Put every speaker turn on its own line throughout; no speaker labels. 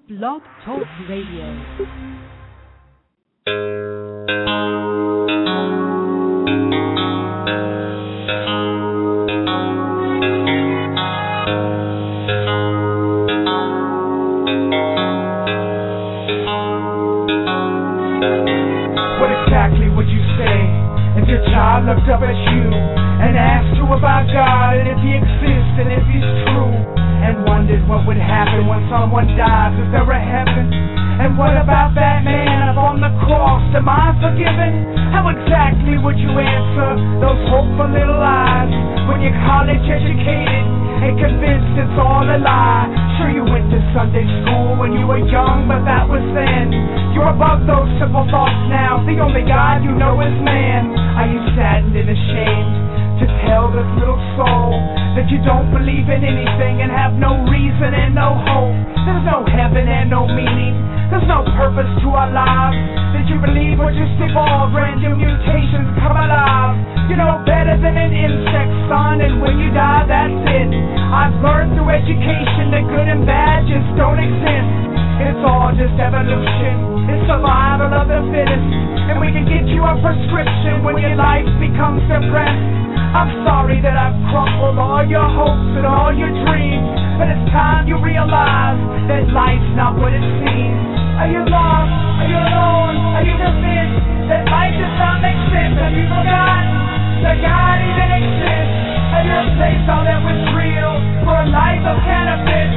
Blog Talk Radio.
What exactly would you say if your child looked up at you and asked you about God and if he exists and if he's true, and wondered what would happen when someone dies? Is there a heaven? And what about that man up on the cross? Am I forgiven? How exactly would you answer those hopeful little lies when you're college educated and convinced it's all a lie? Sure, you went to Sunday school when you were young, but that was then. You're above those simple thoughts now. The only God you know is man. Are you saddened and ashamed to tell this little soul that you don't believe in anything and have no reason and no hope? There's no heaven and no meaning. There's no purpose to our lives. Did you believe we're just evolved, random mutations come alive? You know better than an insect, son, and when you die, that's it. I've learned through education that good and bad just don't exist. It's all just evolution. It's survival of the fittest. And we can get you a prescription when your life becomes depressed. I'm sorry that I've crumbled all your hopes and all your dreams, but it's time you realize that life's not what it seems. Are you lost? Are you alone? Are you convinced that life does not make sense? Have you forgotten that God even exists? Have you replaced all that was real for a life of cannabis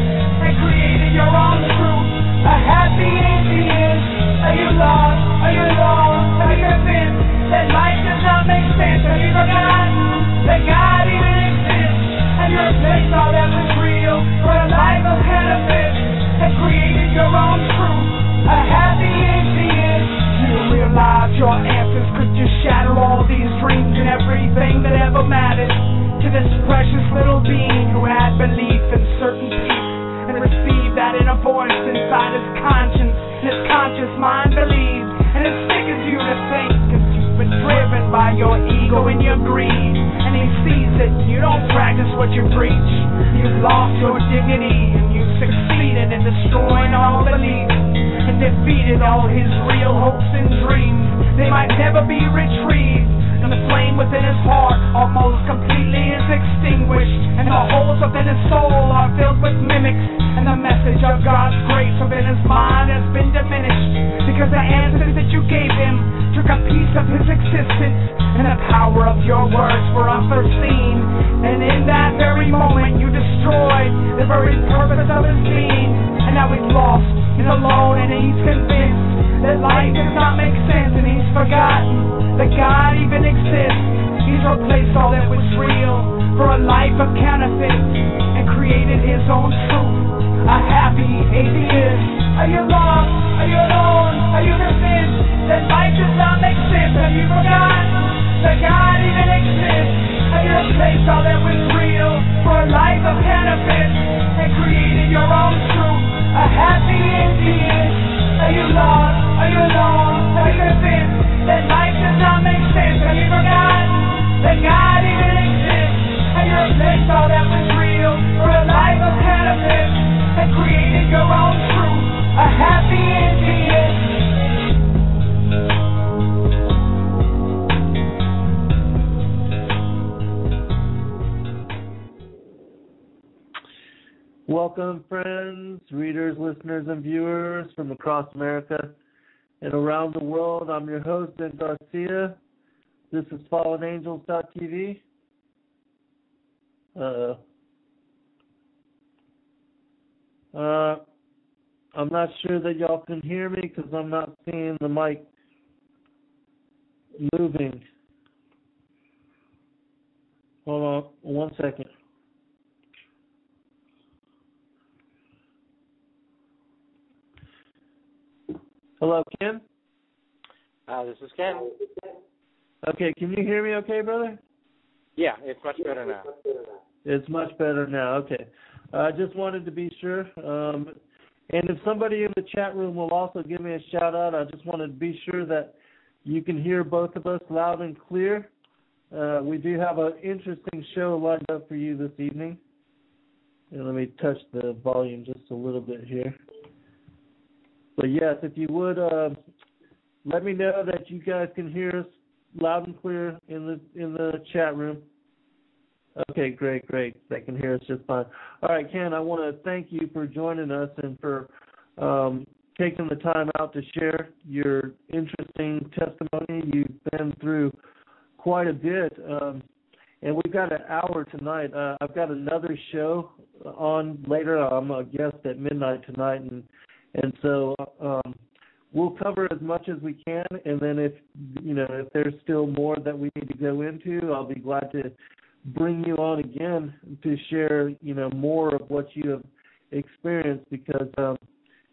and created your own truth? A happy atheist? Are you lost? Are you alone? Are you convinced that life does not make sense? Have you forgotten that God even exists? Have you replaced all that was real for a life of cannabis and created your own truth? A happy atheist? You realize your answers could just shatter all these dreams and everything that ever mattered to this precious little being who had belief in certain peace and received that inner voice inside his conscience, and his conscious mind believed, and it sickens you to think, cause you've been driven by your ego and your greed, and he sees that you don't practice what you preach. You've lost your dignity and you've succeeded in destroying all beliefs and defeated all his real hopes and dreams. They might never be retrieved, and the flame within his heart almost completely is extinguished, and the holes within his soul are filled with mimics, and the message of God's grace within his mind has been diminished, because the answers that you gave him took a piece of his existence, and the power of your words were unforeseen, and in that very moment you destroyed the very purpose of his being, and now he's lost and alone, and he's convinced that life does not make sense, and he's forgotten that God even exists. He's replaced all that was real for a life of counterfeit and created his own truth. A happy atheist. Are you lost? Are you alone? Are you convinced that life does not make sense? Have you forgotten that God even exists? Have you replaced all that was real for a life of counterfeit and created your own truth? A happy atheist. Are you lost? Are you alone? Are you convinced that life does not make sense? Have you forgotten that God even exists? Have you replaced all that was real for a life of counterfeit and created your own truth? A happy atheist.
Welcome, friends, readers, listeners, and viewers from across America and around the world. I'm your host, Ben Garcia. This is FallenAngels.tv. I'm not sure that y'all can hear me because I'm not seeing the mic moving. Hold on 1 second. Hello, Ken?
This is Ken.
Okay, can you hear me okay, brother?
Yeah, it's much better now.
It's much better now, okay. I just wanted to be sure. And if somebody in the chat room will also give me a shout out, I just wanted to be sure that you can hear both of us loud and clear. We do have an interesting show lined up for you this evening. And let me touch the volume just a little bit here. But yes, if you would let me know that you guys can hear us loud and clear in the chat room. Okay, great. They can hear us just fine. All right, Ken, I want to thank you for joining us and for taking the time out to share your interesting testimony. You've been through quite a bit, and we've got an hour tonight. I've got another show on later. I'm a guest at midnight tonight, and so we'll cover as much as we can. And then if there's still more that we need to go into, I'll be glad to bring you on again to share more of what you have experienced, because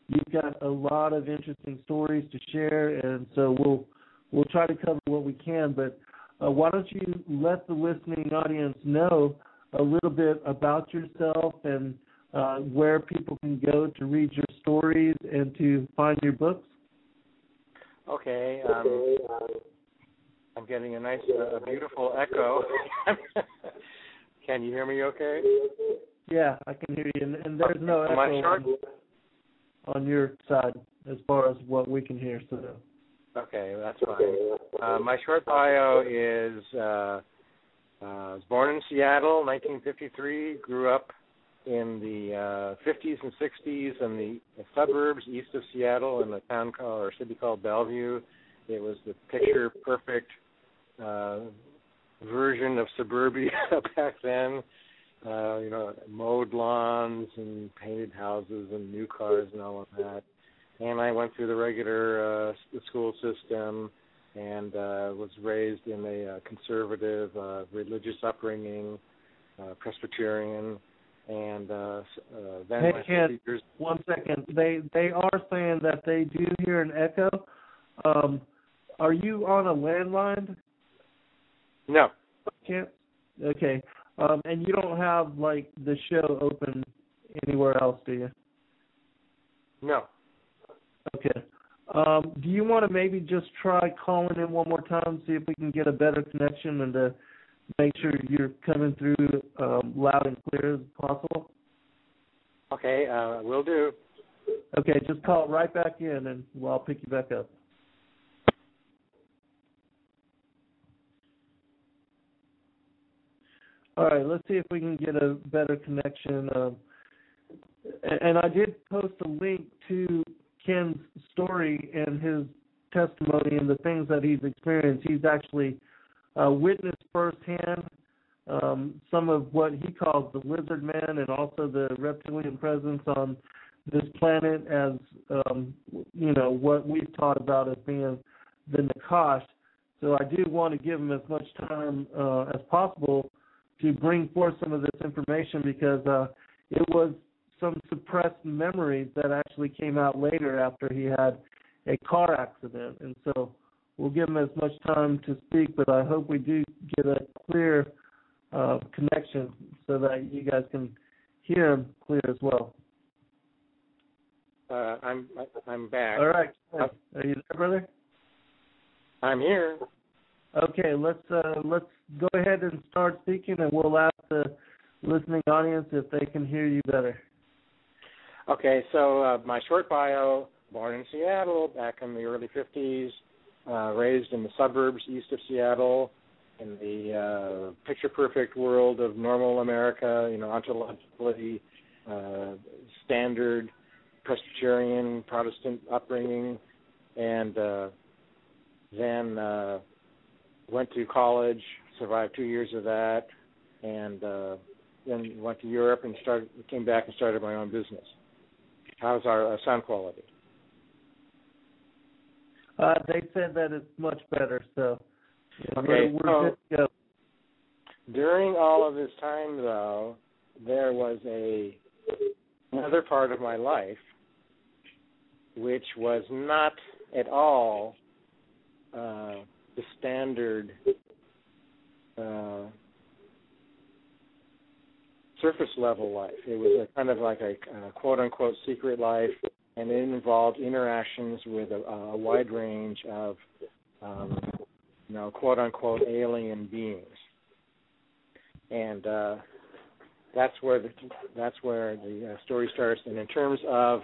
you've got a lot of interesting stories to share, and so we'll try to cover what we can. But why don't you let the listening audience know a little bit about yourself and where people can go to read your stories and to find your books?
Okay. I'm getting a nice, beautiful echo. Can you hear me okay?
Yeah, I can hear you, and there's no echo on your side as far as what we can hear. So.
Okay, that's fine. My short bio is I was born in Seattle, 1953, grew up in the 50s and 60s in the suburbs east of Seattle in a town or city called Bellevue. It was the picture-perfect version of suburbia back then. Mowed lawns and painted houses and new cars and all of that. And I went through the regular school system and was raised in a conservative religious upbringing, Presbyterian. And then
hey, Ken, 1 second. They are saying that they do hear an echo. Are you on a landline?
No.
Can't. Okay. And you don't have like the show open anywhere else, do you?
No.
Okay. Do you want to maybe just try calling in one more time, see if we can get a better connection and to make sure you're coming through loud and clear as possible?
Okay, will do.
Okay, just call right back in and I'll pick you back up. All right, let's see if we can get a better connection. And I did post a link to Ken's story and his testimony and the things that he's experienced. He's actually witnessed firsthand some of what he calls the lizard man and also the reptilian presence on this planet as, what we've taught about as being the Nakash. So I do want to give him as much time as possible to bring forth some of this information, because it was some suppressed memories that actually came out later after he had a car accident. And so we'll give him as much time to speak, but I hope we do get a clear connection so that you guys can hear him clear as well.
I'm back.
All right. Are you there, brother?
I'm here.
Okay, let's go ahead and start speaking, and we'll ask the listening audience if they can hear you better.
Okay, so my short bio: born in Seattle back in the early 50s, raised in the suburbs east of Seattle, in the picture-perfect world of normal America, ontologically standard Presbyterian Protestant upbringing, and then went to college, survived 2 years of that, and then went to Europe and came back and started my own business. How's our sound quality?
They said that it's much better, so
okay,
we're good to go.
During all of this time, though, there was another part of my life which was not at all the standard surface level life. It was kind of like a quote unquote secret life, and it involved interactions with a wide range of quote unquote alien beings, and that's where the story starts. And in terms of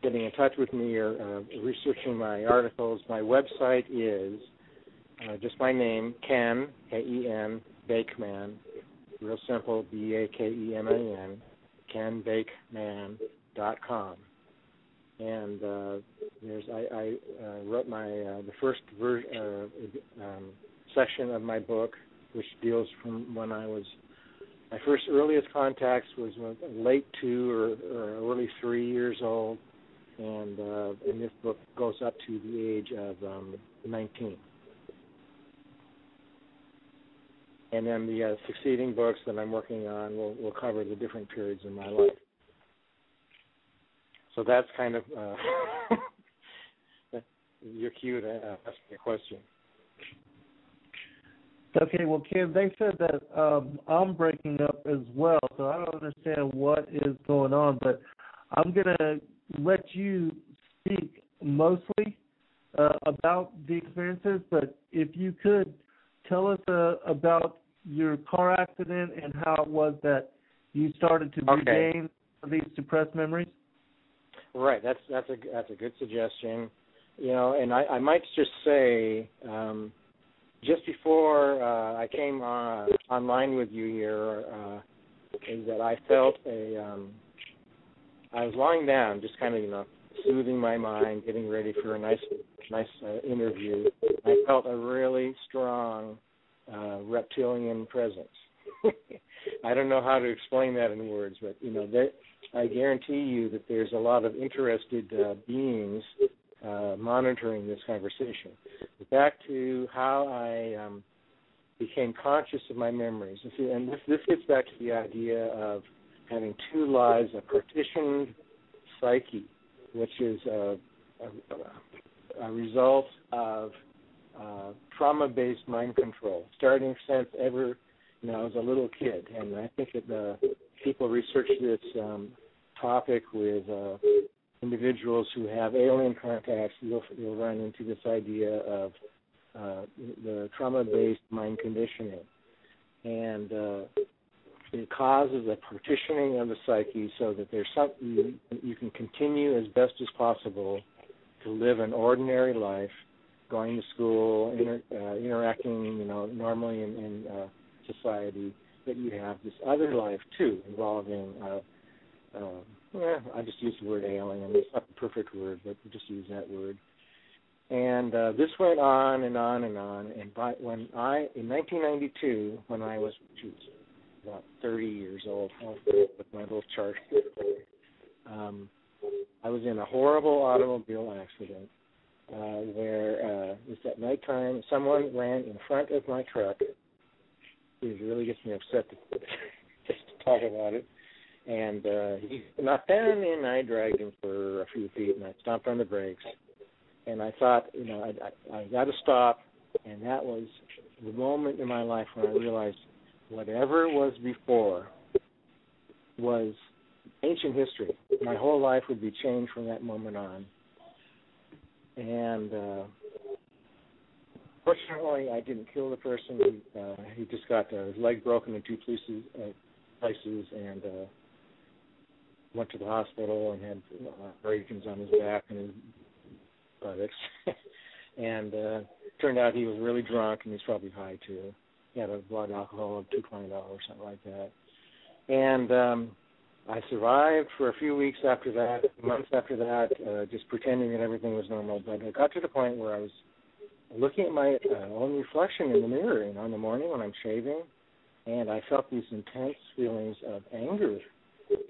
getting in touch with me or researching my articles, my website is just my name, Ken, K-E-N, Bakeman, real simple, B-A-K-E-M-A-N, KenBakeman.com. And I wrote the first section of my book, which deals from when I was, my first earliest contacts was late 2 or early 3 years old, and this book goes up to the age of 19. And then the succeeding books that I'm working on will cover the different periods in my life. So that's kind of your cue to ask me a question.
Okay, well, Ken, they said that I'm breaking up as well, so I don't understand what is going on, but I'm going to let you speak mostly about the experiences, but if you could tell us about your car accident and how it was that you started to regain these suppressed memories.
Right, that's a good suggestion. You know, and I might just say, just before I came online with you here, is that I felt I was lying down, just kind of, soothing my mind, getting ready for a nice interview. I felt a really strong reptilian presence. I don't know how to explain that in words, but I guarantee you that there's a lot of interested beings monitoring this conversation. But back to how I became conscious of my memories. And this gets back to the idea of having two lives, a partitioned psyche, which is a result of trauma-based mind control, starting since ever, I was a little kid. And I think that people research this topic with individuals who have alien contacts. You'll run into this idea of the trauma-based mind conditioning. And it causes a partitioning of the psyche so that there's something you can continue as best as possible to live an ordinary life, going to school, interacting, normally in society, but you have this other life too, involving, I just use the word alien. It's not the perfect word, but we just use that word. And this went on and on and on. And in 1992, when I was about 30 years old, with my little chart here, I was in a horrible automobile accident where it's at nighttime. Someone ran in front of my truck. It really gets me upset just to talk about it. And he knocked down, and I dragged him for a few feet, and I stomped on the brakes. And I thought, I got to stop. And that was the moment in my life when I realized whatever was before was ancient history. My whole life would be changed from that moment on. And fortunately, I didn't kill the person. He just got his leg broken in two places and went to the hospital and had abrasions on his back and his buttocks. And turned out he was really drunk, and he's probably high too. He had a blood alcohol of 220 or something like that. And I survived for a few weeks after that, months after that, just pretending that everything was normal. But I got to the point where I was looking at my own reflection in the mirror, in the morning when I'm shaving, and I felt these intense feelings of anger,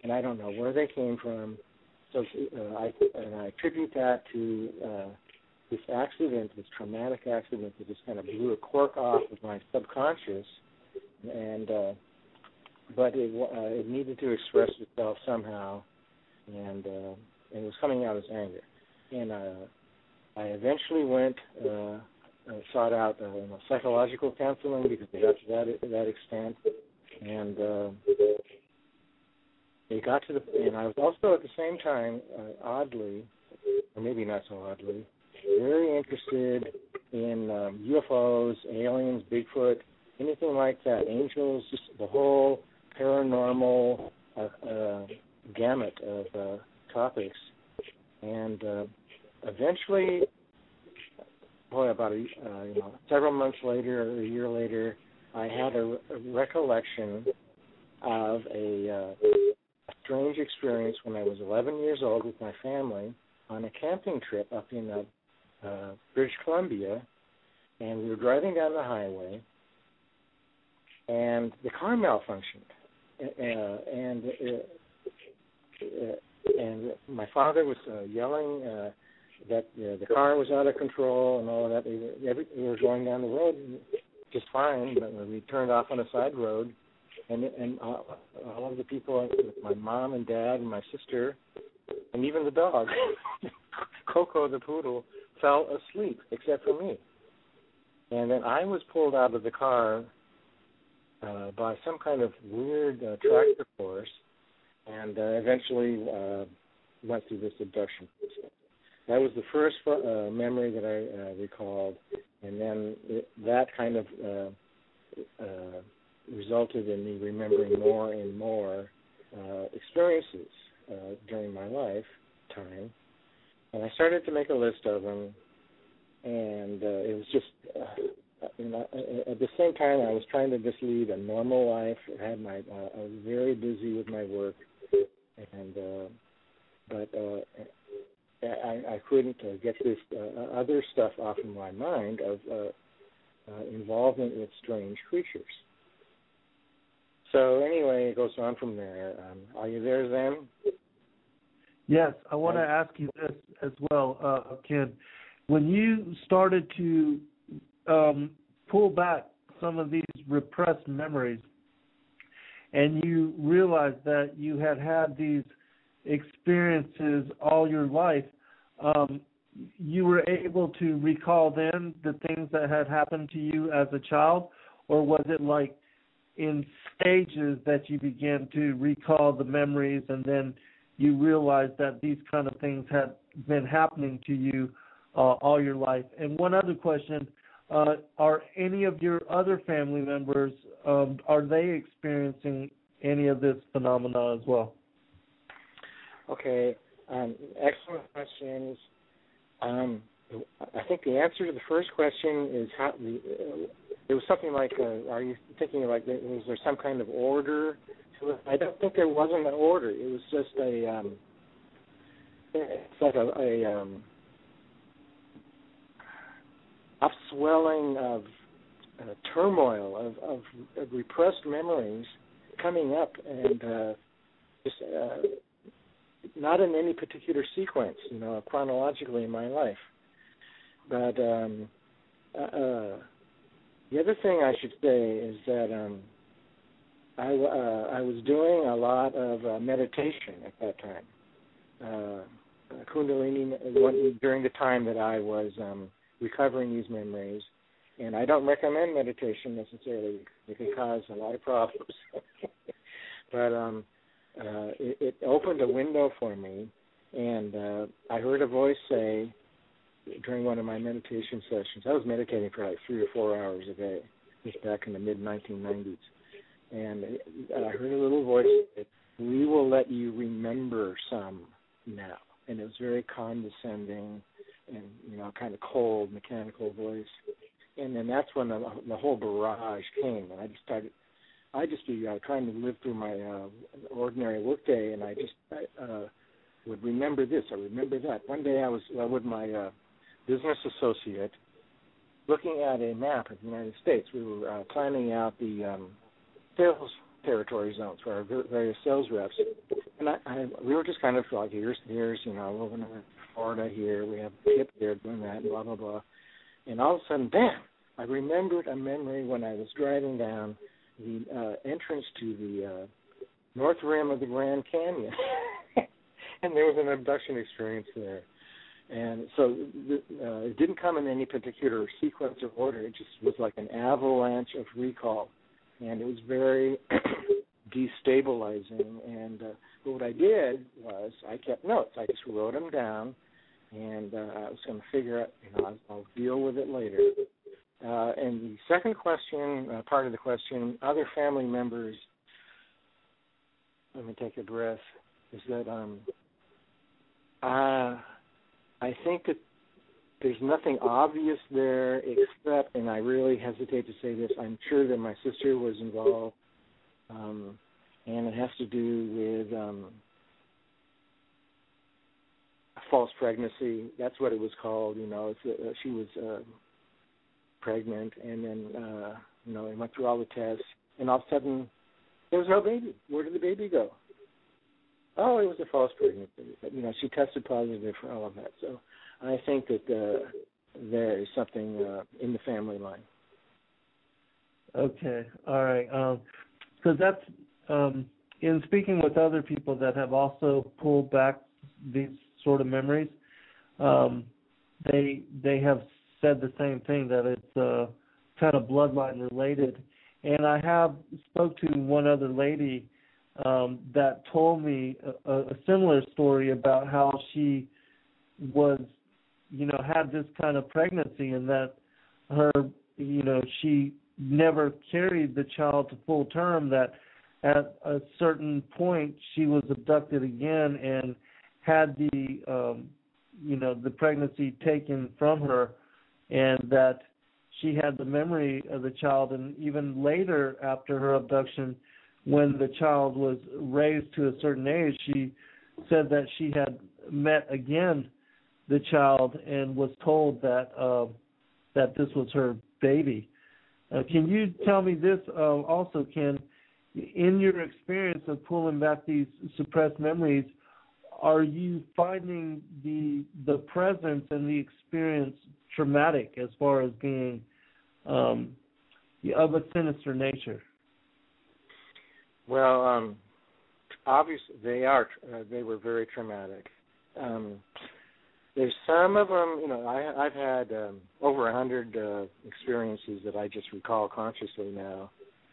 and I don't know where they came from. So I attribute that to this accident, this traumatic accident that just kind of blew a cork off of my subconscious, and but it needed to express itself somehow, and it was coming out as anger. And I eventually went, sought out psychological counseling because it got to that extent, and it got to and I was also at the same time, oddly, or maybe not so oddly, very interested in UFOs, aliens, Bigfoot, anything like that, angels, just the whole paranormal, gamut of topics. And eventually, about several months later or a year later, I had a recollection of a strange experience when I was 11 years old with my family on a camping trip up in British Columbia, and we were driving down the highway, and the car malfunctioned, and my father was yelling that the car was out of control and all of that. We were going down the road just fine, but we turned off on a side road, and all of the people, my mom and dad and my sister, and even the dog, Coco the poodle, fell asleep except for me. And then I was pulled out of the car by some kind of weird tractor force, and eventually went through this abduction. That was the first memory that I recalled, and then that kind of resulted in me remembering more and more experiences during my lifetime. And I started to make a list of them, and it was just, at the same time, I was trying to just lead a normal life. I was very busy with my work, and but I couldn't get this other stuff off of my mind of involvement with strange creatures. So anyway, it goes on from there. Are you there, Zen?
Yes, I want to ask you this as well, Ken. When you started to pull back some of these repressed memories, and you realized that you had these experiences all your life, you were able to recall then the things that had happened to you as a child, or was it like in stages that you began to recall the memories and then you realized that these kind of things had been happening to you all your life? And one other question, are any of your other family members, are they experiencing any of this phenomena as well?
Okay, excellent questions. I think the answer to the first question is how. It was something like, are you thinking like, was there some kind of order to it? I don't think there wasn't an order. It was just it's like a upswelling of turmoil of repressed memories coming up, and just not in any particular sequence, chronologically in my life. But the other thing I should say is that I was doing a lot of meditation at that time, Kundalini, during the time that I was recovering these memories. And I don't recommend meditation necessarily. It can cause a lot of problems. But it opened a window for me, and I heard a voice say during one of my meditation sessions, I was meditating for like 3 or 4 hours a day, this back in the mid-1990s, and I heard a little voice say, "We will let you remember some now." And it was very condescending and, kind of cold, mechanical voice. And then that's when the whole barrage came, and I just be trying to live through my ordinary workday, and I would remember this, I remember that. One day I was with my business associate looking at a map of the United States. We were planning out the sales territory zones for our various sales reps, and we were just kind of like, here's we're going to Florida here, we have Kip there doing that, and blah, blah, blah. And all of a sudden, bam, I remembered a memory when I was driving down the entrance to the north rim of the Grand Canyon, and there was an abduction experience there. And so it didn't come in any particular sequence or order. It just was like an avalanche of recall, and it was very destabilizing. And but what I did was I kept notes. I just wrote them down, and I was going to figure out, I'll deal with it later. And the second question, part of the question, other family members, let me take a breath. is that I think that there's nothing obvious there except, and I really hesitate to say this, I'm sure that my sister was involved, and it has to do with false pregnancy. That's what it was called. She was pregnant, and then it went through all the tests, and all of a sudden there was no baby. Where did the baby go? Oh, it was a false pregnancy. She tested positive for all of that. So I think that there is something in the family line.
Okay, all right. Because that's in speaking with other people that have also pulled back these sort of memories, they have said the same thing, that it's kind of bloodline related. And I have spoke to one other lady that told me a similar story about how she was, had this kind of pregnancy, and that her, she never carried the child to full term, that at a certain point she was abducted again and had the pregnancy taken from her, and that she had the memory of the child. And even later, after her abduction, when the child was raised to a certain age, she said that she had met again the child and was told that that this was her baby. Can you tell me this also, Ken? In your experience of pulling back these suppressed memories, are you finding the presence and the experience traumatic as far as being of a sinister nature?
Well, obviously they are. They were very traumatic. There's some of them. I've had over 100 experiences that I just recall consciously now,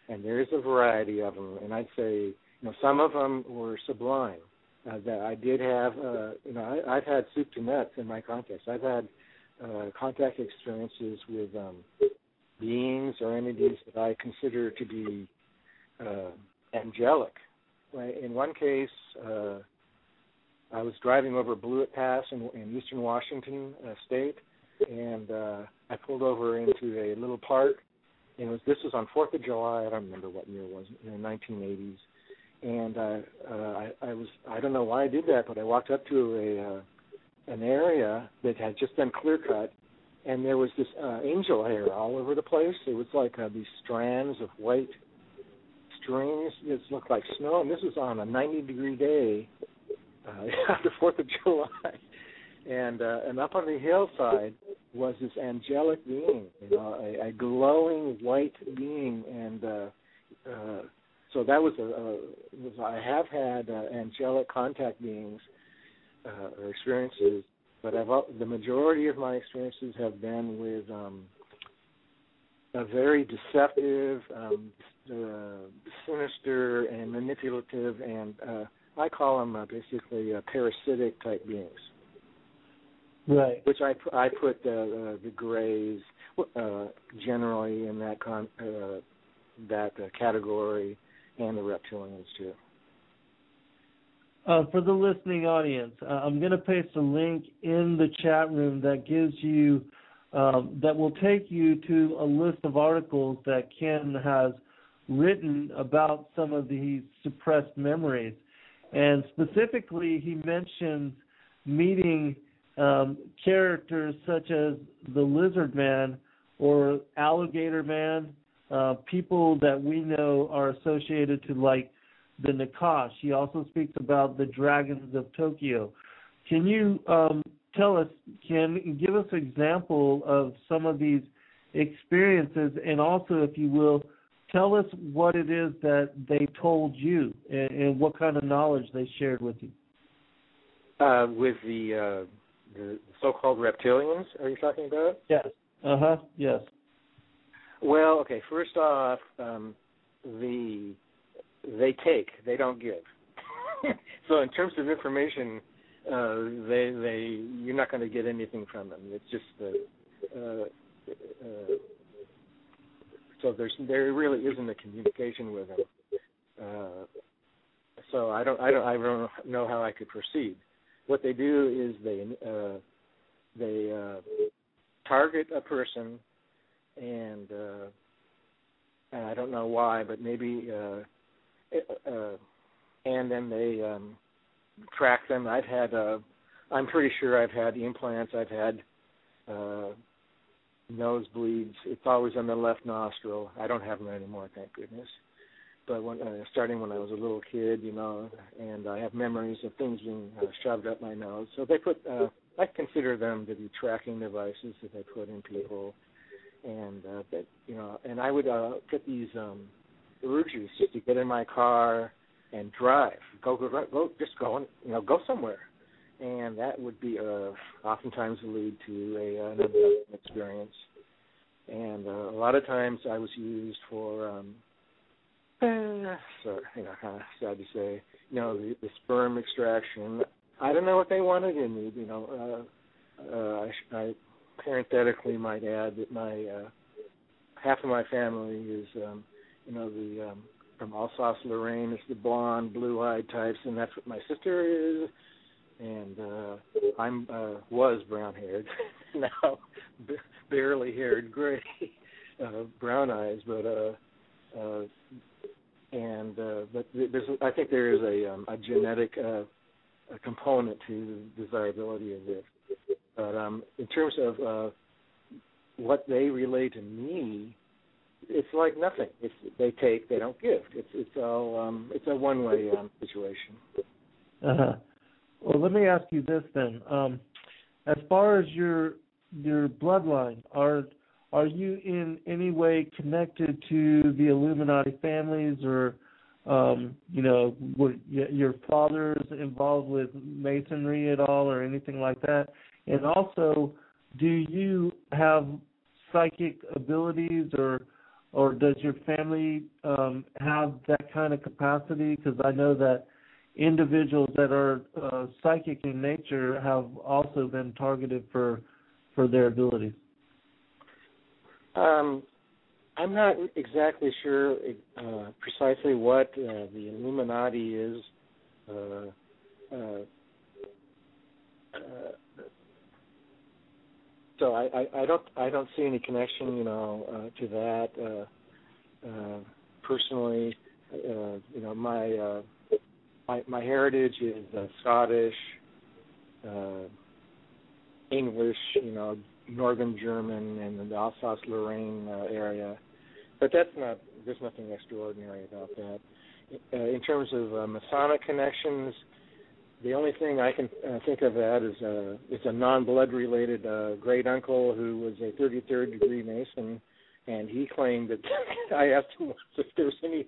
and there's a variety of them. And I'd say, some of them were sublime. That I did have. I've had soup to nuts in my contacts. I've had contact experiences with beings or entities that I consider to be angelic. In one case, I was driving over Blewett Pass in eastern Washington state, and I pulled over into a little park. And this was on 4th of July. I don't remember what year it was, in the 1980s. And I don't know why I did that, but I walked up to an area that had just been clear cut, and there was this angel hair all over the place. It was like these strands of white strings. It looked like snow, and this was on a 90-degree day after 4th of July. And up on the hillside was this angelic being, a glowing white being, and so that was I have had angelic contact beings or experiences, but the majority of my experiences have been with a very deceptive, sinister, and manipulative, and I call them basically parasitic type beings.
Right.
Which I put the Greys generally in that category, and the Reptilians too.
For the listening audience, I'm going to paste a link in the chat room that gives you, that will take you to a list of articles that Ken has written about some of these suppressed memories. And specifically, he mentions meeting characters such as the Lizard Man or Alligator Man, people that we know are associated to, like, the Nakash. He also speaks about the Dragons of Tokyo. Can you tell us, give us an example of some of these experiences, and also, if you will, tell us what it is that they told you and what kind of knowledge they shared with you.
With the so-called Reptilians, are you talking about?
Yes. Yes.
Well, okay, first off, they take, they don't give. So in terms of information, you're not going to get anything from them. It's just so there really isn't a communication with them. so I don't know how I could proceed. What they do is they target a person, and I don't know why, but maybe, and then they track them. I'm pretty sure I've had implants. I've had nosebleeds. It's always on the left nostril. I don't have them anymore, thank goodness. But starting when I was a little kid, and I have memories of things being shoved up my nose. So they put, I consider them to be tracking devices that they put in people, and and I would get these urges to get in my car and drive, go somewhere, and that would be oftentimes lead to an abduction experience. And a lot of times I was used for. Kind of sad to say, the sperm extraction. I don't know what they wanted in me. I parenthetically might add that my half of my family is, from Alsace-Lorraine, is the blonde, blue-eyed types, and that's what my sister is. And was brown-haired, now barely haired, gray, brown eyes, but. But I think there is a genetic component to the desirability of this. But in terms of what they relay to me, it's like nothing. They take, they don't give. It's a one-way situation.
Well, let me ask you this then. As far as your bloodline, are you in any way connected to the Illuminati families, or, were your father's involved with Masonry at all or anything like that? And also, do you have psychic abilities, or does your family have that kind of capacity? Because I know that individuals that are psychic in nature have also been targeted for their abilities.
I'm not exactly sure precisely what the Illuminati is. So I don't see any connection, to that. Personally, my heritage is Scottish, English, Northern German, and the Alsace-Lorraine area, but there's nothing extraordinary about that. In terms of Masonic connections, the only thing I can think of that is a non-blood related great uncle who was a 33rd degree Mason, and he claimed that I asked him if there was any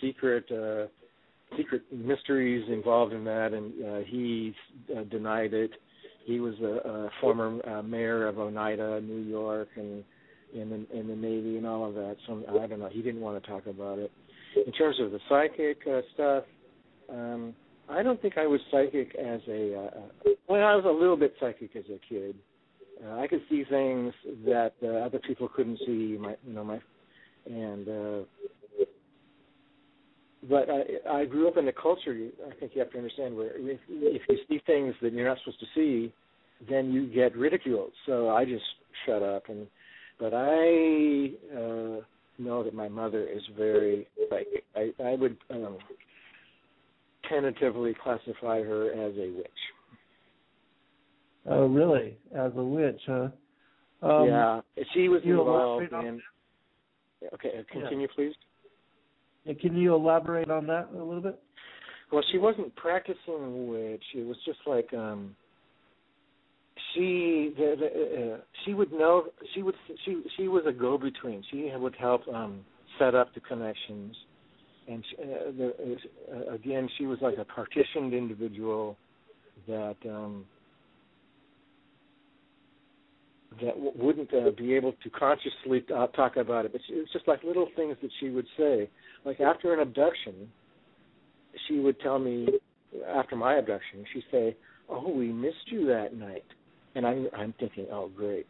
secret mysteries involved in that, and he denied it. He was a former mayor of Oneida, New York, and in the Navy and all of that. So I don't know. He didn't want to talk about it. In terms of the psychic stuff, I don't think I was psychic as well, I was a little bit psychic as a kid. I could see things that other people couldn't see. But I grew up in a culture, I think you have to understand, where if you see things that you're not supposed to see, then you get ridiculed. So I just shut up. But I know that my mother is very psychic. I would tentatively classify her as a witch.
Oh, really? As a witch, huh?
Yeah. She was involved in... Okay, continue, please.
Can you elaborate on that a little bit?
Well, she wasn't practicing witch. It was just like she would know. She was a go-between. She would help set up the connections, and again, she was like a partitioned individual that wouldn't be able to consciously talk about it. But it was just like little things that she would say. Like after an abduction, she would tell me, after my abduction, she'd say, "Oh, we missed you that night." And I'm thinking, "Oh, great,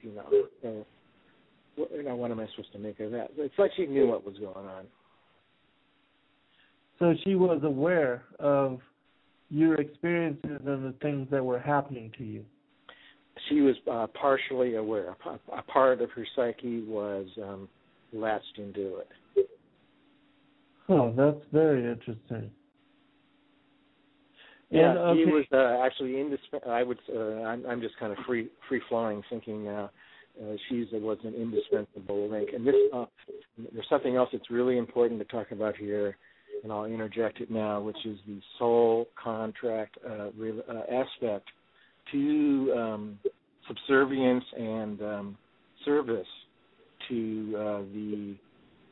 what am I supposed to make of that?" It's like she knew what was going on.
So she was aware of your experiences and the things that were happening to you.
She was partially aware. A part of her psyche was latched into it.
Oh, that's very interesting.
Yeah,
and, okay.
he was actually I'm just kind of free flowing, thinking she was an indispensable link. And this there's something else that's really important to talk about here, and I'll interject it now, which is the soul contract aspect to subservience and service to the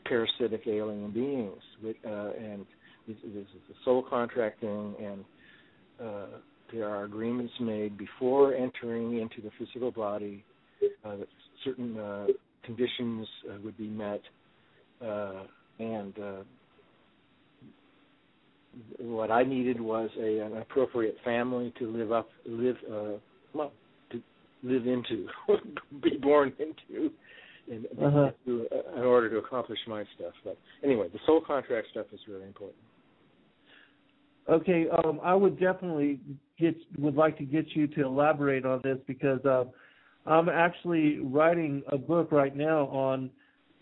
parasitic alien beings, and this is the soul contracting, and there are agreements made before entering into the physical body that certain conditions would be met, and what I needed was an appropriate family to live into, be born into, in order to accomplish my stuff. But anyway, the soul contract stuff is really important.
Okay, I would definitely would like to get you to elaborate on this, because I'm actually writing a book right now on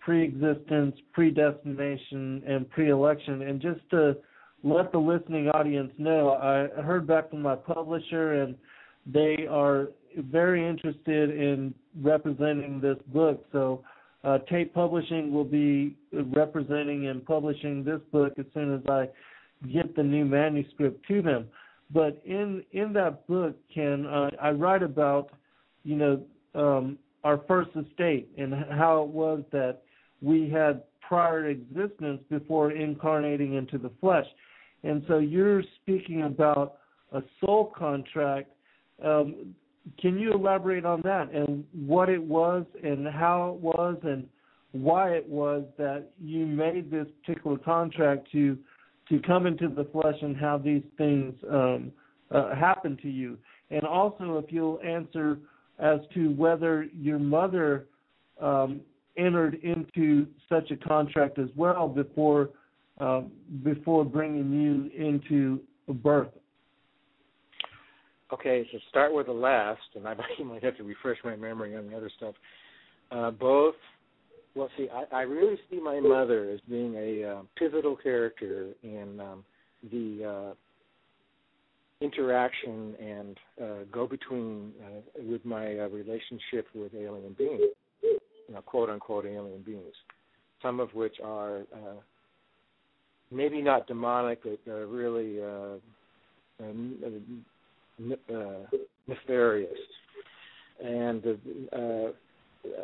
pre-existence, predestination, and pre-election. And just to let the listening audience know, I heard back from my publisher, and they are very interested in representing this book. So Tape Publishing will be representing and publishing this book as soon as I get the new manuscript to them. But in that book, Ken, I write about, our first estate and how it was that we had prior existence before incarnating into the flesh. And so you're speaking about a soul contract. Can you elaborate on that and what it was and how it was and why it was that you made this particular contract to come into the flesh and how these things happen to you? And also, if you'll answer as to whether your mother entered into such a contract as well before bringing you into birth.
Okay, so start with the last, and I might have to refresh my memory on the other stuff. I really see my mother as being a pivotal character in the interaction and go-between with my relationship with alien beings, quote-unquote alien beings, some of which are maybe not demonic, but really nefarious. And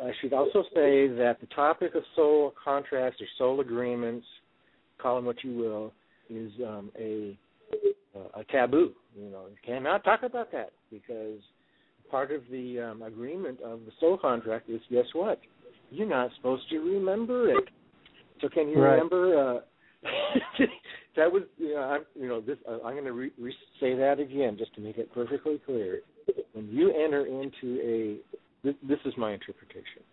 I should also say that the topic of soul contracts or soul agreements, call them what you will, is a taboo. You cannot talk about that, because part of the agreement of the soul contract is, guess what? You're not supposed to remember it. So can you remember? That was, I'm going to say that again just to make it perfectly clear. When you enter into this is my interpretation,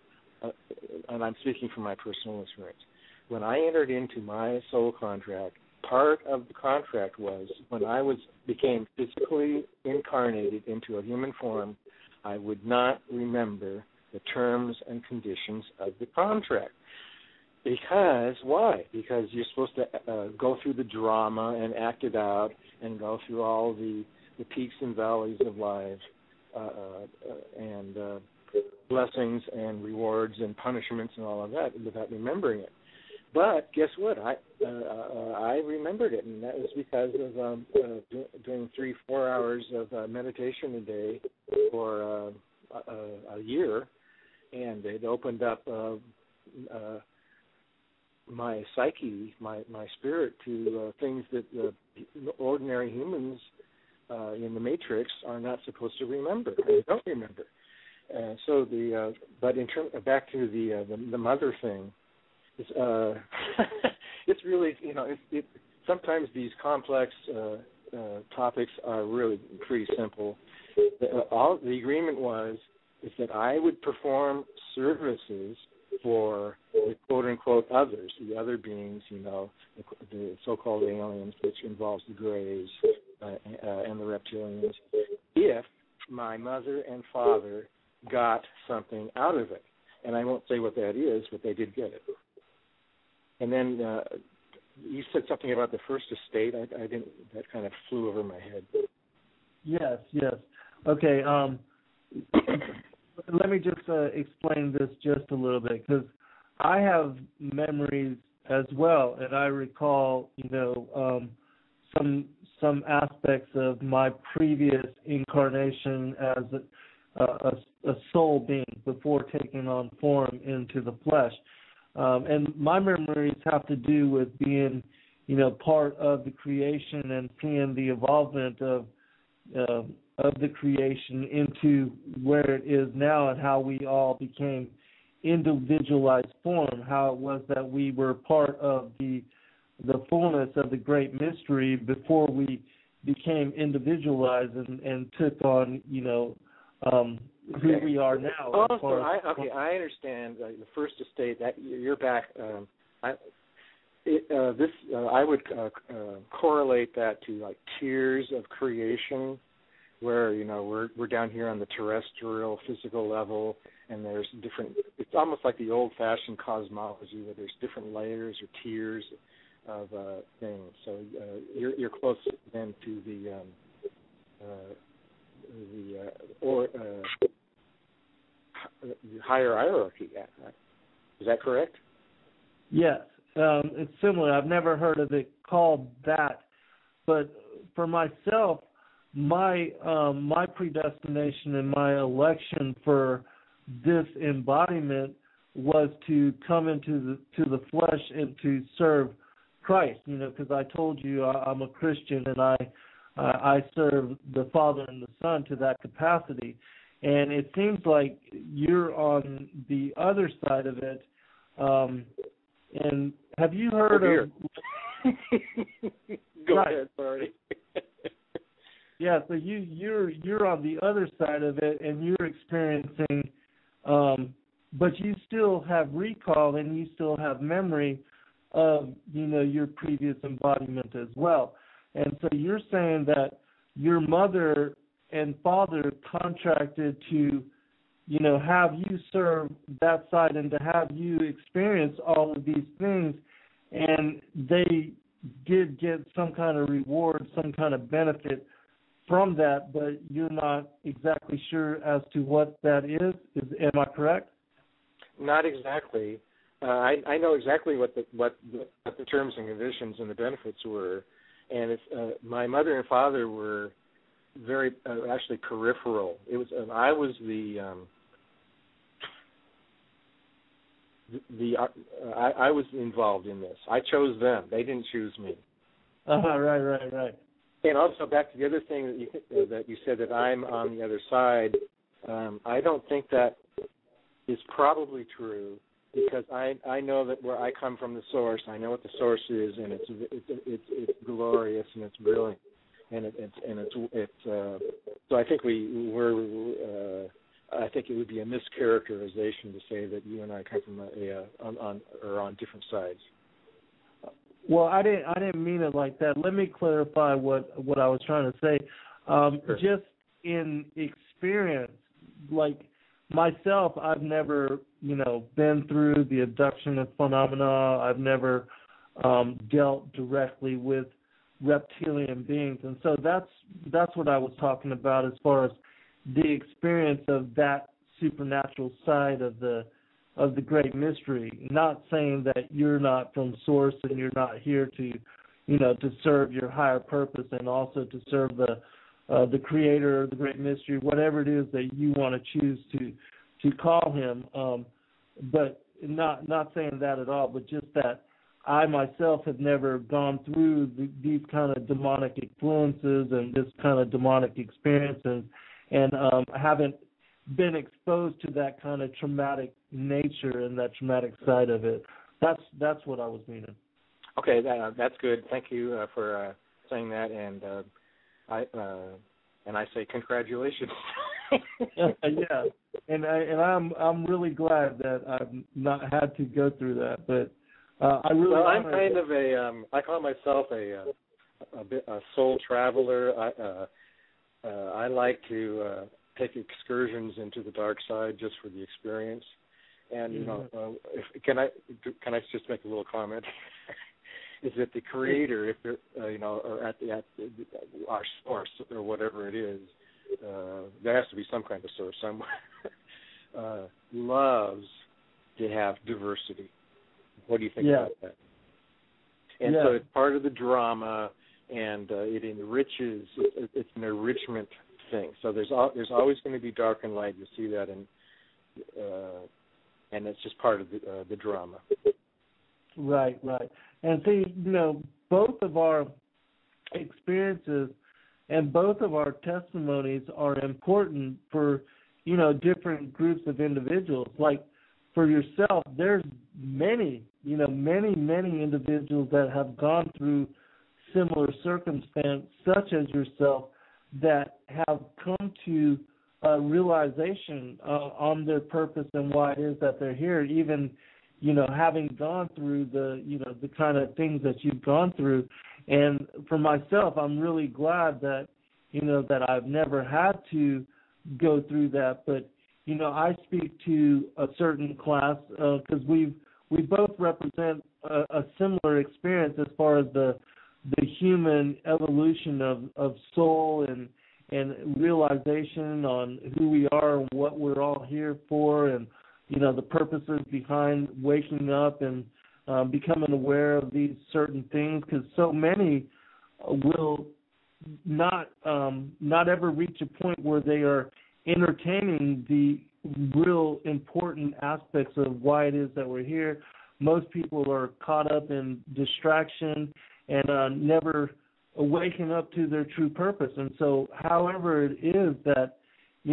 and I'm speaking from my personal experience. When I entered into my soul contract, part of the contract was when I became physically incarnated into a human form, I would not remember the terms and conditions of the contract. Because, why? Because you're supposed to go through the drama and act it out and go through all the peaks and valleys of life and blessings and rewards and punishments and all of that without remembering it. But guess what? I remembered it, and that was because of doing 3-4 hours of meditation a day for a year, and it opened up my psyche, my spirit, to things that ordinary humans in the Matrix are not supposed to remember. They don't remember. So but in back to the mother thing, it's really sometimes these complex topics are really pretty simple. The agreement is that I would perform services for the quote-unquote others, the other beings, the so-called aliens, which involves the Greys and the Reptilians, if my mother and father got something out of it. And I won't say what that is, but they did get it. And then you said something about the first estate. I didn't. That kind of flew over my head.
Yes. Okay. Let me just explain this just a little bit, because I have memories as well, and I recall, some aspects of my previous incarnation as a soul being before taking on form into the flesh. And my memories have to do with being, part of the creation and seeing the evolvement of the creation into where it is now, and how we all became individualized form, how it was that we were part of the fullness of the great mystery before we became individualized and took on, who we are now.
I understand the first estate. That you're back. I would correlate that to like tiers of creation, where we're down here on the terrestrial physical level, and there's different. It's almost like the old-fashioned cosmology, where there's different layers or tiers of things. So you're close then to the higher hierarchy. Is that correct?
Yes, it's similar. I've never heard of it called that, but for myself, my predestination and my election for this embodiment was to come into the flesh and to serve Christ. Because I told you I'm a Christian, and I serve the Father and the Son to that capacity. And it seems like you're on the other side of it. And have you heard of?
Go ahead, sorry.
Yeah, so you're on the other side of it, and you're experiencing, but you still have recall and you still have memory of your previous embodiment as well. And so you're saying that your mother and father contracted to, have you serve that side and to have you experience all of these things, and they did get some kind of reward, some kind of benefit from that, but you're not exactly sure as to what that is. Am I correct?
Not exactly. I know exactly what the terms and conditions and the benefits were, and it's my mother and father were very actually peripheral. It was I was I was involved in this. I chose them. They didn't choose me.
Right.
And also back to the other thing that you said, that I'm on the other side. I don't think that is probably true, because I know that where I come from, the source. I know what the source is, and it's glorious and it's brilliant, and it's so I think I think it would be a mischaracterization to say that you and I come from on different sides.
Well, I didn't mean it like that. Let me clarify what I was trying to say.
Sure.
Just in experience, like myself, I've never, been through the abduction phenomena. I've never dealt directly with reptilian beings, and so that's what I was talking about as far as the experience of that supernatural side of the great mystery. Not saying that you're not from source and you're not here to, to serve your higher purpose and also to serve the creator of the great mystery, whatever it is that you want to choose to call him. But not saying that at all, but just that I myself have never gone through these kind of demonic influences and this kind of demonic experiences, and haven't been exposed to that kind of traumatic nature and that traumatic side of it. That's what I was meaning.
Okay, that's good. Thank you for saying that, and I say congratulations.
Yeah, and I'm really glad that I've not had to go through that. But
I'm kind of I call myself a soul traveler. I like to take excursions into the dark side just for the experience. And can I just make a little comment? Is that the creator, if they're or at our source or whatever it is, there has to be some kind of source somewhere. Loves to have diversity. What do you think about that? And so it's part of the drama, and it enriches. It's an enrichment thing. So there's always going to be dark and light. You see that, and it's just part of the drama.
Right. And see, both of our experiences and both of our testimonies are important for, different groups of individuals. Like for yourself, there's many individuals that have gone through similar circumstance, such as yourself, that have come to a realization on their purpose and why it is that they're here, even having gone through the kind of things that you've gone through. And for myself, I'm really glad that, that I've never had to go through that. But, I speak to a certain class because we both represent a similar experience as far as the human evolution of soul and realization on who we are and what we're all here for, and the purposes behind waking up and becoming aware of these certain things, because so many will not ever reach a point where they are entertaining the real important aspects of why it is that we're here. Most people are caught up in distraction and never waking up to their true purpose. And so however it is that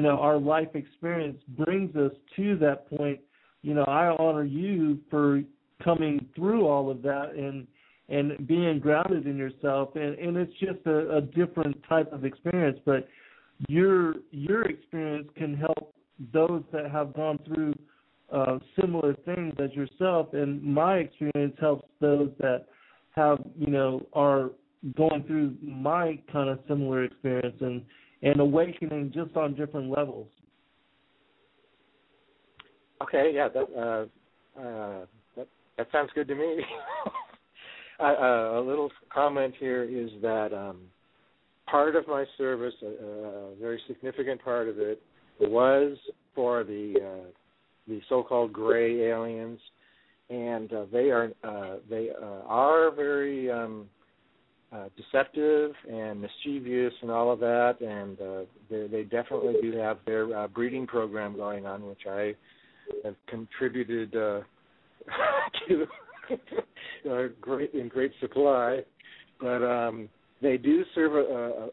our life experience brings us to that point, I honor you for coming through all of that and being grounded in yourself. And it's just a different type of experience. But your experience can help those that have gone through similar things as yourself. And my experience helps those that have, are going through my kind of similar experience and awakening just on different levels.
Okay, yeah, that sounds good to me. A little comment here is that part of my service, a very significant part of it, was for the so-called gray aliens, and they are very deceptive and mischievous and all of that, and they definitely do have their breeding program going on, which I have contributed to in great supply. But they do serve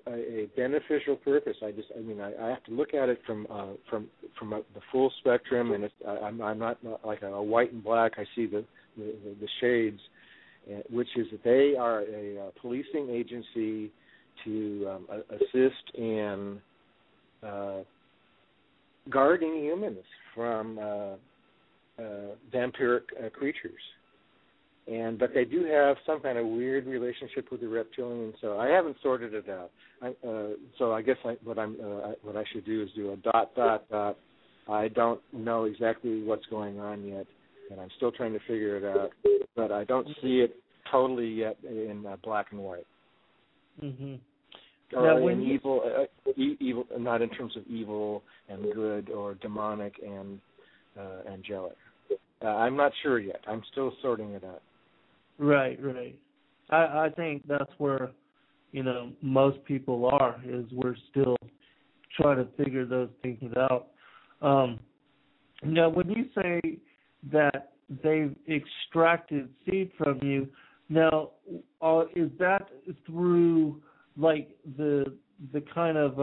a beneficial purpose. I have to look at it from the full spectrum, and I'm not like a white and black. I see the shades, which is that they are a policing agency to assist in guarding humans from vampiric creatures. But they do have some kind of weird relationship with the Reptilians, so I haven't sorted it out. So I guess what I should do is do a ... I don't know exactly what's going on yet, and I'm still trying to figure it out. But I don't see it totally yet in black and white.
Mm-hmm.
Or now, in evil, not in terms of evil and good, or demonic and angelic. I'm not sure yet. I'm still sorting it out. Right.
I think that's where, most people are, is we're still trying to figure those things out. Now, when you say that they've extracted seed from you, now, is that through, like, the kind of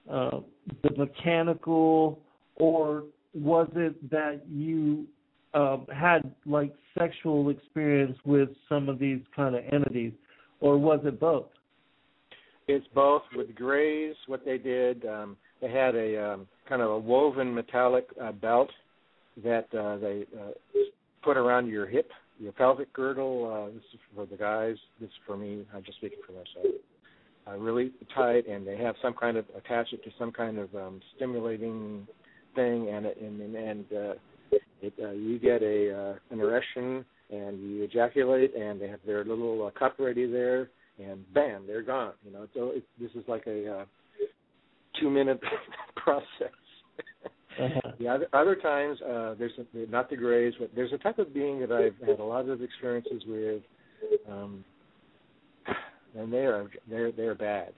the mechanical, or was it that you had, like, sexual experience with some of these kind of entities, or was it both?
It's both. With grays, what they did, they had a kind of a woven metallic belt that they put around your hip, your pelvic girdle. This is for the guys. This is for me. I'm just speaking for myself. Really tight, and they have some kind of attach it to some kind of stimulating thing, you get an erection, and you ejaculate, and they have their little cup ready there, and bam, they're gone. So this is like a 2-minute process. The other times, there's not the grays, but there's a type of being that I've had a lot of experiences with, and they're bad.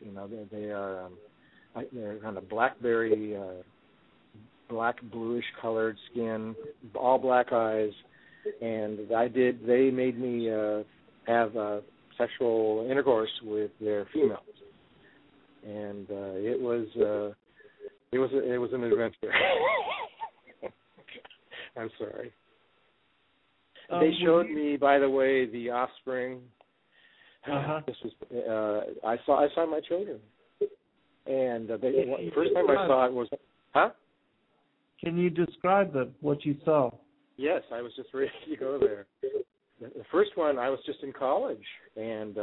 They're kind of blackberry, black bluish colored skin, all black eyes, and they made me have sexual intercourse with their females, and it was an adventure. I'm sorry. They showed me, by the way, the offspring. This was I saw my children, and the first time I saw it was,
Can you describe what you saw?
Yes, I was just ready to go there. The first one, I was just in college, and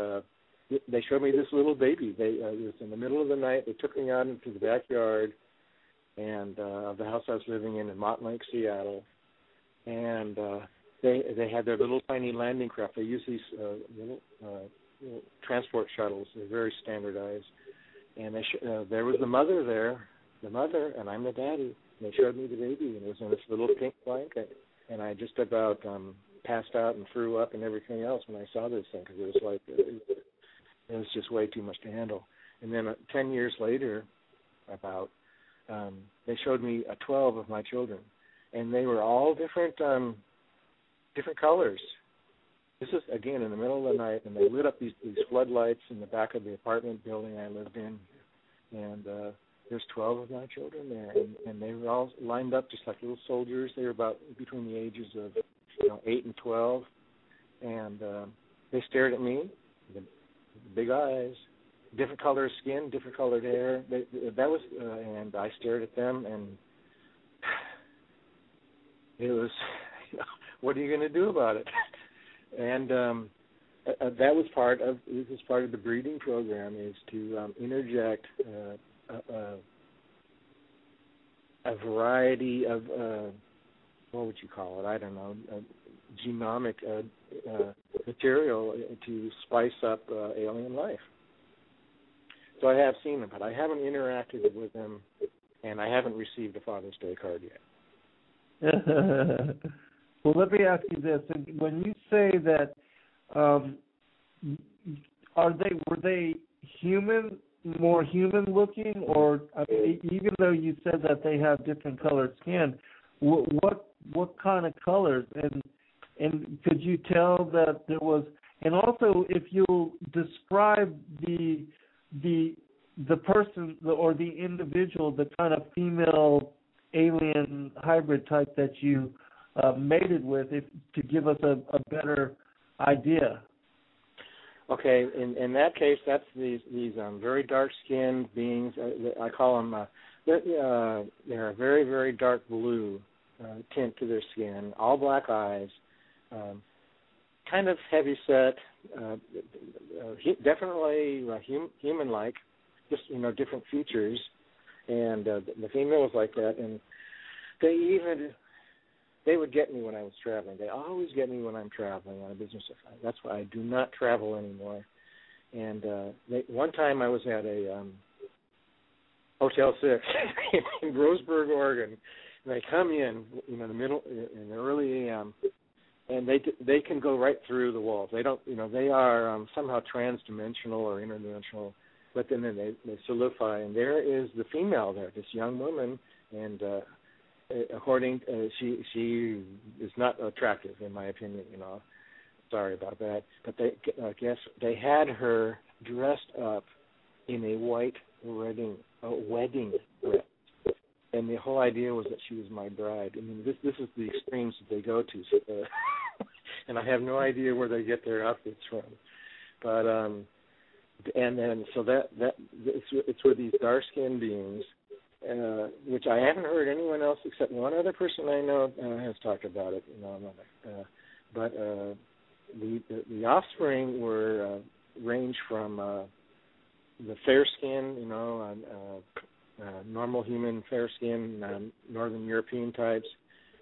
they showed me this little baby. It was in the middle of the night. They took me out into the backyard and of the house I was living in Montlake, Seattle, and they had their little tiny landing craft. They use these little transport shuttles. They're very standardized. And there was the mother there, and I'm the daddy. And they showed me the baby, and it was in this little pink blanket. And I just about passed out and threw up and everything else when I saw this thing, because it was like it was just way too much to handle. And then 10 years later, they showed me 12 of my children, and they were all different colors. This is, again, in the middle of the night, and they lit up these floodlights in the back of the apartment building I lived in, and there's 12 of my children there, and they were all lined up just like little soldiers. They were about between the ages of 8 and 12, and they stared at me, the big eyes, different color of skin, different colored hair. And I stared at them, and it was, what are you going to do about it? And that was part of the breeding program, is to interject a variety of what would you call it? I don't know, genomic material to spice up alien life. So I have seen them, but I haven't interacted with them, and I haven't received a Father's Day card yet.
Well, let me ask you this: when you say that, were they human, more human looking, or even though you said that they have different colored skin, what kind of colors? And could you tell that there was? And also, if you'll describe the person or the individual, the kind of female alien hybrid type that you mated with, to give us a better idea.
Okay, in that case, that's these very dark-skinned beings. I call them. They're a very, very dark blue tint to their skin, all black eyes, kind of heavy set, definitely human-like, just different features. And the female was like that, and they would get me when I was traveling. They always get me when I'm traveling on a business affair. That's why I do not travel anymore. And one time I was at a Hotel 6 in Groesburg, Oregon, and they come in the early AM, and they can go right through the walls. They don't, they are somehow trans-dimensional or interdimensional, but then they solidify, and there is the female there, this young woman, and according, she is not attractive in my opinion. Sorry about that. But they had her dressed up in a white wedding dress, and the whole idea was that she was my bride. I mean, this is the extremes that they go to, so, and I have no idea where they get their outfits from. But And then so that it's with these dark-skinned beings, which I haven't heard anyone else except one other person I know has talked about it. But the offspring were range from the fair skin, normal human fair skin, Northern European types,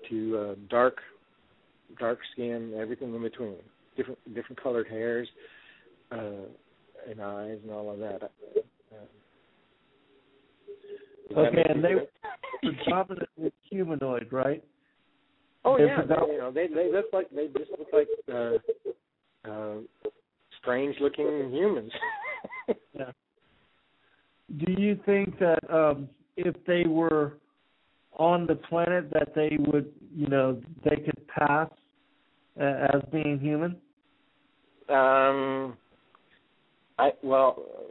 to dark skin, everything in between, different colored hairs, and eyes, and all of that.
Okay, and they were predominantly humanoid, right?
Oh yeah, they just look like strange-looking humans.
Yeah. Do you think that if they were on the planet that they would, they could pass as being human?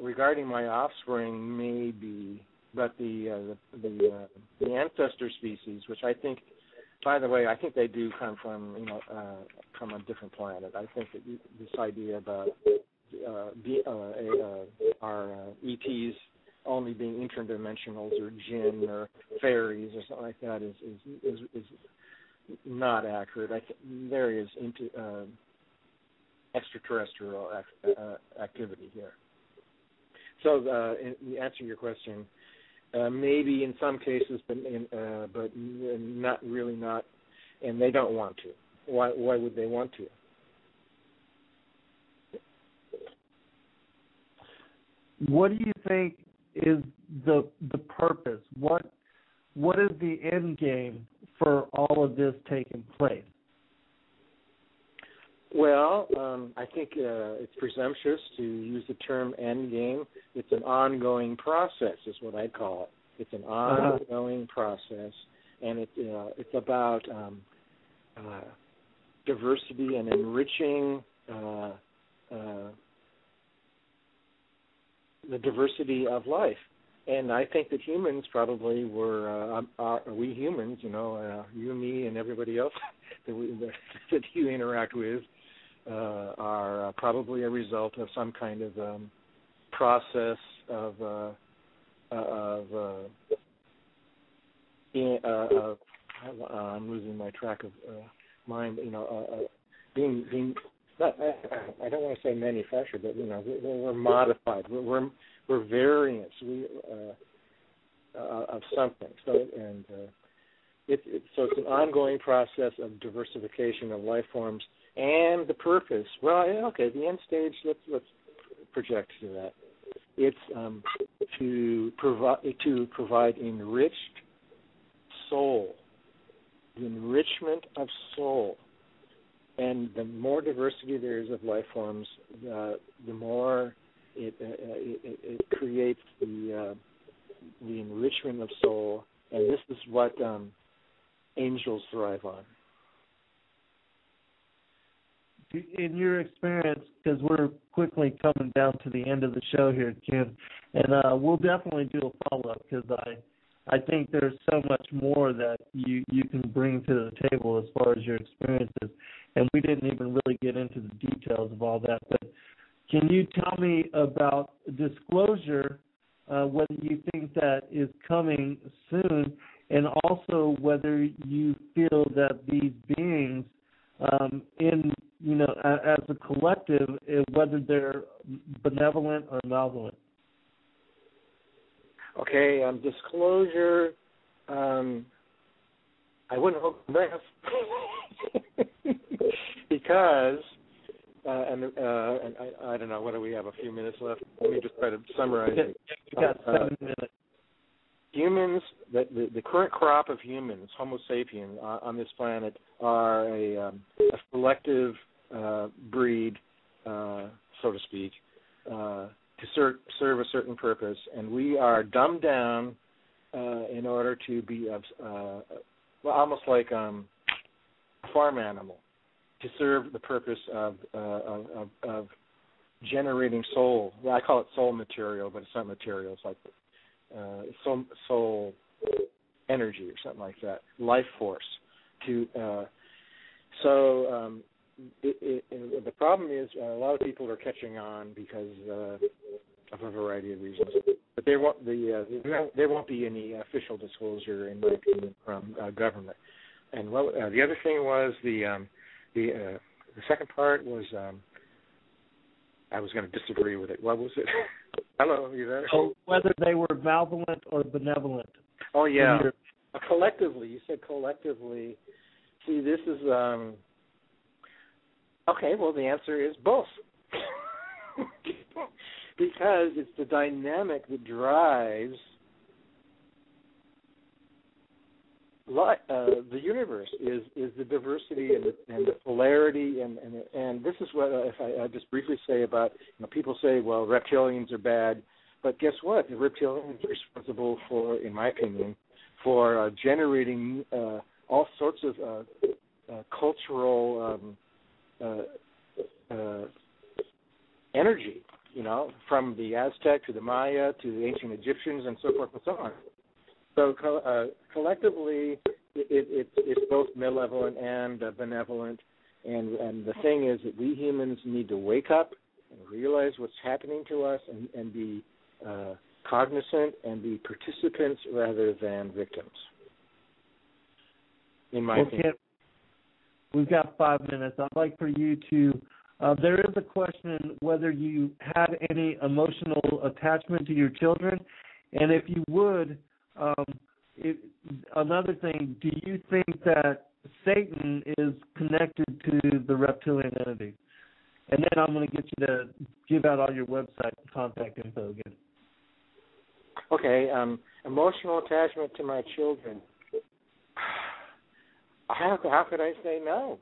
Regarding my offspring, maybe, but the ancestor species, which I think, by the way, I think they do come from from a different planet. I think that this idea about our ETs only being interdimensionals or jinn or fairies or something like that is not accurate. I think there is extraterrestrial activity here. So, to answer your question, maybe in some cases, but not, and they don't want to. Why would they want to?
What do you think is the purpose? What is the end game for all of this taking place?
Well, I think it's presumptuous to use the term end game. It's an ongoing process, is what I call it. It's an ongoing process, and it's about diversity and enriching the diversity of life. And I think that humans probably were, we humans, you, me, and everybody else that you interact with, are probably a result of some kind of process of I'm losing my track of mind. Being not, I don't want to say manufactured, but we're modified. We're variants. Of something. So it's an ongoing process of diversification of life forms. And the purpose, the end stage, let's project to that. It's to provide enriched soul, the enrichment of soul. And the more diversity there is of life forms, the more it creates the enrichment of soul. And this is what angels thrive on.
In your experience, because we're quickly coming down to the end of the show here, Ken, and we'll definitely do a follow-up because I think there's so much more that you can bring to the table as far as your experiences, and we didn't even really get into the details of all that. But can you tell me about disclosure, whether you think that is coming soon, and also whether you feel that these beings as a collective, whether they're benevolent or malevolent?
Okay, disclosure. I wouldn't hope for that because, and I don't know. What do we have? A few minutes left. Let me just try to summarize it.
We got 7 minutes.
Humans, the current crop of humans, Homo sapien, on this planet are a selective breed, so to speak, to serve a certain purpose, and we are dumbed down in order to be almost like a farm animal, to serve the purpose of generating soul. Well, I call it soul material, but it's not material. It's like soul energy or something like that, life force. the problem is a lot of people are catching on because of a variety of reasons. But there won't be any official disclosure, in my opinion, from government. And the other thing was the second part was I was going to disagree with it. What was it? Hello, are you there?
Oh, whether they were malevolent or benevolent.
Oh yeah, collectively. You said collectively. See, this is okay. Well, the answer is both. Because it's the dynamic that drives the universe is the diversity and the polarity and this is what if I just briefly say about people say, well, reptilians are bad, but guess what? The reptilians are responsible for, in my opinion, for generating all sorts of cultural energy. From the Aztec to the Maya to the ancient Egyptians and so forth and so on. So collectively, it's both malevolent and benevolent. And the thing is that we humans need to wake up and realize what's happening to us and be cognizant and be participants rather than victims. In my opinion.
We've got 5 minutes. I'd like for you to. There is a question whether you had any emotional attachment to your children, and if you would, another thing, do you think that Satan is connected to the reptilian entity? And then I'm going to get you to give out all your website and contact info again.
Okay, emotional attachment to my children. How could I say no?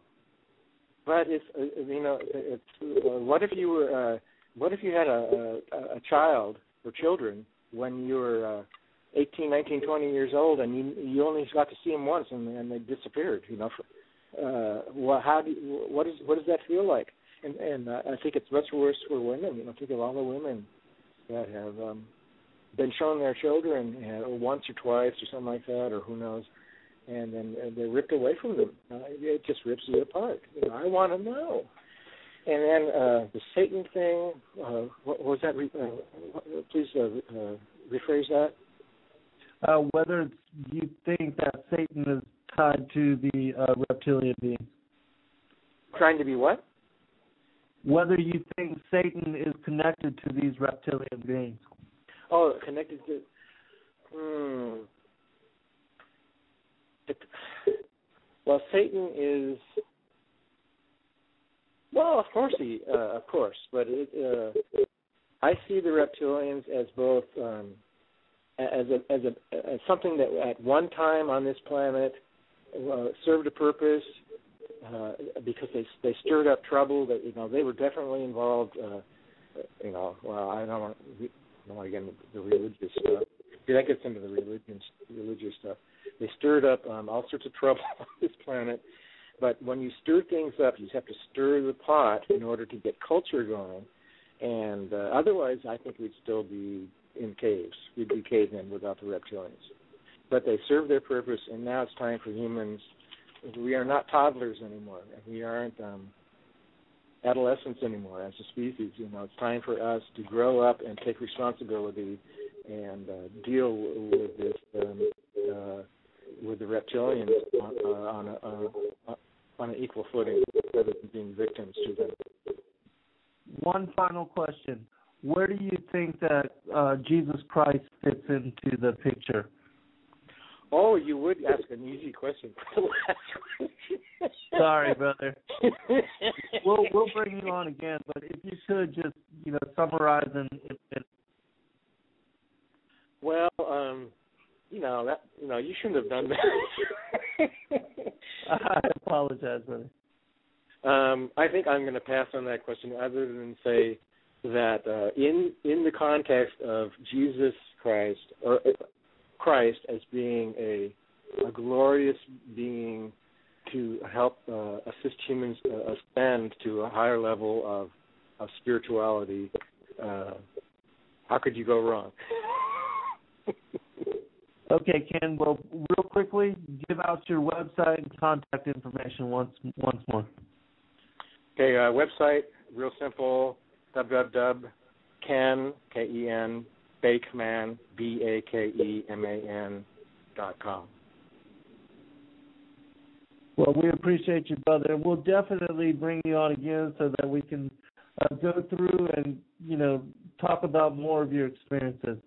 But it's what if you were what if you had a child or children when you were 18, 19, 20 years old and you only got to see them once and they disappeared? What does that feel like? And I think it's much worse for women. Think of all the women that have been shown their children once or twice or something like that, or who knows. And then they're ripped away from them. It just rips you apart. I want to know. And then the Satan thing, what was that? Please rephrase that.
Whether you think that Satan is tied to the reptilian being.
Trying to be what?
Whether you think Satan is connected to these reptilian beings.
Oh, connected to... Well, Satan is, well, of course, but I see the reptilians as both as something that at one time on this planet served a purpose because they stirred up trouble. That they were definitely involved. Well, I don't want to get into the religious stuff. That gets into the religious stuff. They stirred up all sorts of trouble on this planet. But when you stir things up, you have to stir the pot in order to get culture going. And otherwise, I think we'd still be in caves. We'd be cavemen without the reptilians. But they serve their purpose, and now it's time for humans. We are not toddlers anymore. We aren't adolescents anymore as a species. It's time for us to grow up and take responsibility and deal with this with the reptilians on an equal footing, rather than being victims to them.
One final question: where do you think that Jesus Christ fits into the picture?
Oh, you would ask an easy question for the last question.
Sorry, brother. We'll bring you on again, but if you could just summarize and
well, you shouldn't have done that.
I apologize, brother.
I think I'm going to pass on that question, other than say that in the context of Jesus Christ, or Christ as being a glorious being to help assist humans ascend to a higher level of spirituality, how could you go wrong?
Okay, Ken. Well, real quickly, give out your website and contact information once more.
Okay, website, real simple, www.ken, K-E-N, Bakeman, BAKEMAN.com.
Well, we appreciate you, brother, and we'll definitely bring you on again so that we can go through and, talk about more of your experiences.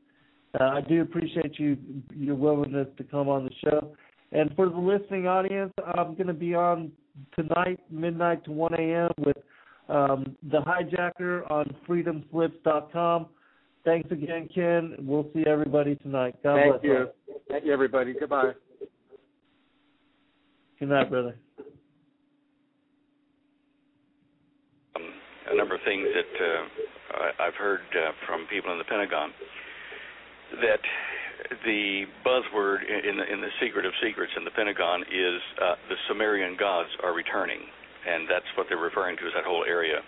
I do appreciate your willingness to come on the show. And for the listening audience, I'm going to be on tonight, midnight to 1 a.m. with The Hijacker on freedomslips.com. Thanks again, Ken. We'll see everybody tonight. God bless.
Thank you. Thank you, everybody. Goodbye.
Good night, brother.
A number of things that I've heard from people in the Pentagon, that the buzzword in the secret of secrets in the Pentagon is the Sumerian gods are returning, and that's what they're referring to as that whole area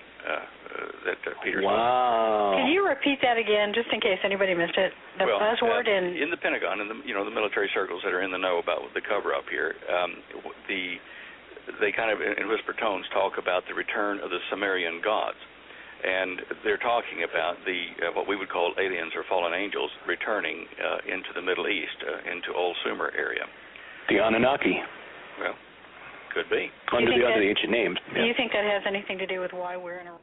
that Peter's
Wow.
on.
Can you repeat that again, just in case anybody missed it? The buzzword in
the Pentagon, in the military circles that are in the know about the cover-up here, they kind of, in whisper tones, talk about the return of the Sumerian gods. And they're talking about what we would call aliens or fallen angels returning into the Middle East, into Old Sumer area.
The Anunnaki.
Well, could be.
Under the other ancient names.
Do you think that has anything to do with why we're in a